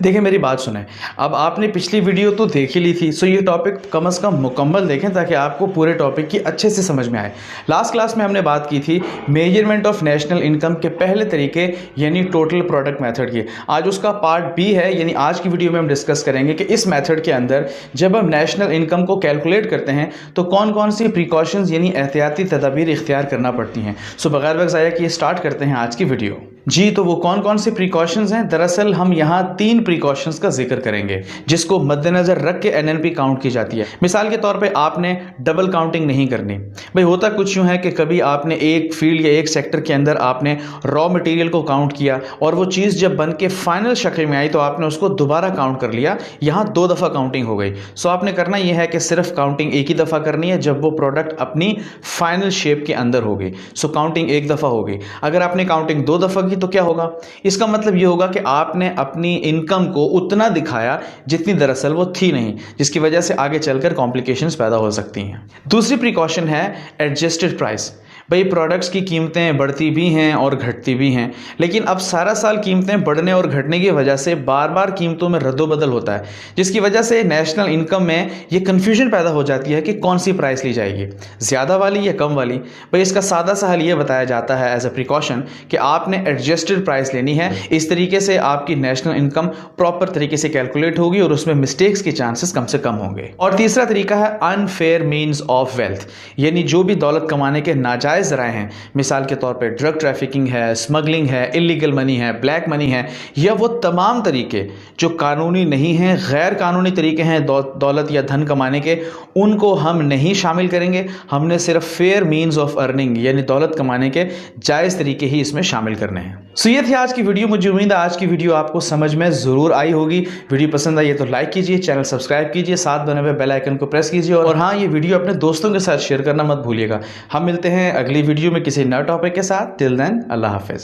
देखिए मेरी बात सुने। अब आपने पिछली वीडियो तो देख ही ली थी, सो ये टॉपिक कम से कम मुकम्मल देखें ताकि आपको पूरे टॉपिक की अच्छे से समझ में आए। लास्ट क्लास में हमने बात की थी मेजरमेंट ऑफ नेशनल इनकम के पहले तरीके यानी टोटल प्रोडक्ट मेथड की। आज उसका पार्ट बी है, यानी आज की वीडियो में हम डिस्कस करेंगे कि इस मेथड के अंदर जब हम नेशनल इनकम को कैलकुलेट करते हैं तो कौन कौन सी प्रिकॉशंस यानी एहतियाती तदाबीर इख्तियार करना पड़ती हैं। सो बगैर वक्त ज़ाया किए स्टार्ट करते हैं आज की वीडियो। जी, तो वो कौन कौन से प्रिकॉशंस हैं? दरअसल हम यहाँ 3 प्रिकॉशंस का जिक्र करेंगे जिसको मद्देनजर रख के एनएनपी काउंट की जाती है। मिसाल के तौर पे आपने डबल काउंटिंग नहीं करनी। भाई होता कुछ यूँ है कि कभी आपने एक फील्ड या एक सेक्टर के अंदर आपने रॉ मटेरियल को काउंट किया और वो चीज़ जब बन के फाइनल शक्ल में आई तो आपने उसको दोबारा काउंट कर लिया, यहाँ 2 दफ़ा काउंटिंग हो गई। सो आपने करना यह है कि सिर्फ काउंटिंग एक ही दफ़ा करनी है जब वो प्रोडक्ट अपनी फाइनल शेप के अंदर होगी। सो काउंटिंग एक दफ़ा होगी। अगर आपने काउंटिंग 2 दफ़ा की तो क्या होगा? इसका मतलब ये होगा कि आपने अपनी इनकम को उतना दिखाया जितनी दरअसल वो थी नहीं, जिसकी वजह से आगे चलकर कॉम्प्लिकेशंस पैदा हो सकती हैं। दूसरी प्रिकॉशन है एडजस्टेड प्राइस। भाई प्रोडक्ट्स की कीमतें बढ़ती भी हैं और घटती भी हैं, लेकिन अब सारा साल कीमतें बढ़ने और घटने की वजह से बार बार कीमतों में रद्दोबदल होता है, जिसकी वजह से नेशनल इनकम में ये कन्फ्यूजन पैदा हो जाती है कि कौन सी प्राइस ली जाएगी, ज़्यादा वाली या कम वाली। भाई इसका सादा सा हल ये बताया जाता है एज अ प्रिकॉशन कि आपने एडजस्टेड प्राइस लेनी है। इस तरीके से आपकी नेशनल इनकम प्रॉपर तरीके से कैलकुलेट होगी और उसमें मिस्टेक्स के चांसेस कम से कम होंगे। और तीसरा तरीका है अनफेयर मीन्स ऑफ वेल्थ, यानी जो भी दौलत कमाने के नाजायज जराए हैं, मिसाल के तौर पे ड्रग ट्रैफिकिंग है, स्मगलिंग है, इलीगल मनी है, ब्लैक मनी है, या वो तमाम तरीके जो कानूनी नहीं हैं, गैर कानूनी तरीके हैं दौलत या धन कमाने के, उनको हम नहीं शामिल करेंगे। हमने सिर्फ फेयर मीन्स ऑफ अर्निंग यानी दौलत कमाने के जायज़ तरीके ही इसमें शामिल करने हैं। सो ये थी आज की वीडियो। मुझे उम्मीद है आज की वीडियो आपको समझ में ज़रूर आई होगी। वीडियो पसंद आई है तो लाइक कीजिए, चैनल सब्सक्राइब कीजिए, साथ बने हुए बेल आइकन को प्रेस कीजिए और हाँ, ये वीडियो अपने दोस्तों के साथ शेयर करना मत भूलिएगा। हम मिलते हैं अगली वीडियो में किसी नए टॉपिक के साथ। टिल देन अल्लाह हाफिज़।